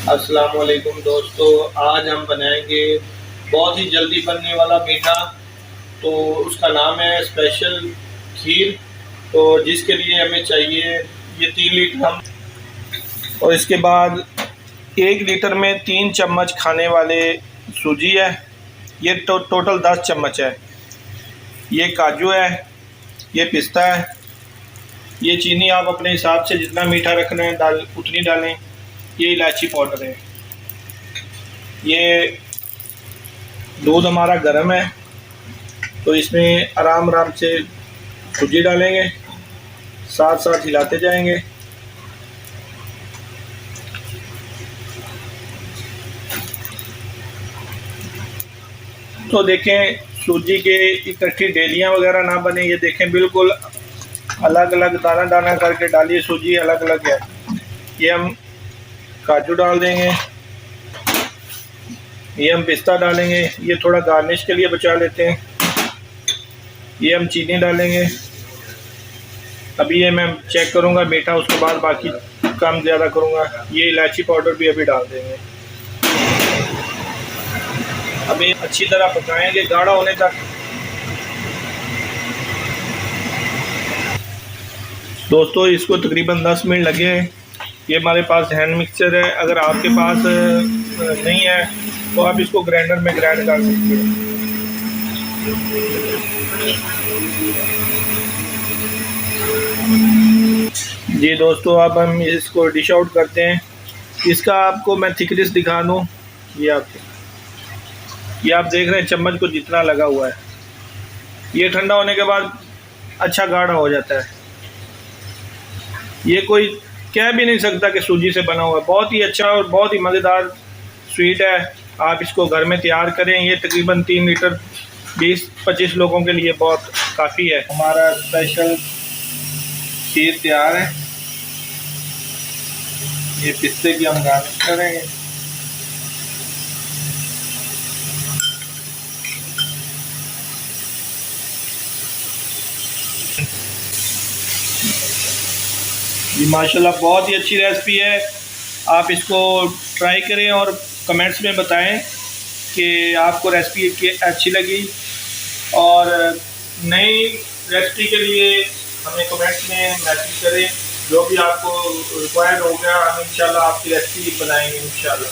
अस्सलाम वालेकुम दोस्तों, आज हम बनाएंगे बहुत ही जल्दी बनने वाला मीठा। तो उसका नाम है स्पेशल खीर। तो जिसके लिए हमें चाहिए ये 3 लीटर हम, और इसके बाद 1 लीटर में 3 चम्मच खाने वाले सूजी है। ये टोटल 10 चम्मच है। ये काजू है, ये पिस्ता है, ये चीनी आप अपने हिसाब से जितना मीठा रखना है डाल उतनी डालें। ये इलायची पाउडर है। ये दूध हमारा गर्म है, तो इसमें आराम आराम से सूजी डालेंगे, साथ साथ हिलाते जाएंगे। तो देखें सूजी के इकट्ठी डेलियां वगैरह ना बने। ये देखें बिल्कुल अलग अलग दाना दाना करके डालिए, सूजी अलग अलग है। ये हम काजू डाल देंगे, ये हम पिस्ता डालेंगे, ये थोड़ा गार्निश के लिए बचा लेते हैं। ये हम चीनी डालेंगे। अभी ये मैं चेक करूँगा मीठा, उसके बाद बाकी कम ज़्यादा करूँगा। ये इलायची पाउडर भी अभी डाल देंगे। अभी अच्छी तरह पकाएंगे गाढ़ा होने तक। दोस्तों इसको तकरीबन 10 मिनट लगे हैं। ये हमारे पास हैंड मिक्सचर है। अगर आपके पास नहीं है तो आप इसको ग्राइंडर में ग्राइंड कर सकते हैं। जी दोस्तों, अब हम इसको डिश आउट करते हैं। इसका आपको मैं थिकनेस दिखा दूँ। ये आप देख रहे हैं चम्मच को जितना लगा हुआ है। ये ठंडा होने के बाद अच्छा गाढ़ा हो जाता है। ये कोई कह भी नहीं सकता कि सूजी से बना हुआ है। बहुत ही अच्छा और बहुत ही मज़ेदार स्वीट है। आप इसको घर में तैयार करें। ये तकरीबन 3 लीटर 20-25 लोगों के लिए बहुत काफ़ी है। हमारा स्पेशल खीर तैयार है। ये पिस्ते की हम गार्निश करेंगे। जी माशाल्लाह, बहुत ही अच्छी रेसिपी है। आप इसको ट्राई करें और कमेंट्स में बताएं कि आपको रेसिपी अच्छी लगी। और नई रेसिपी के लिए हमें कमेंट्स में मैसेज करें। जो भी आपको रिक्वायर्ड हो गया, हम इंशाल्लाह आपकी रेसिपी बनाएंगे इंशाल्लाह।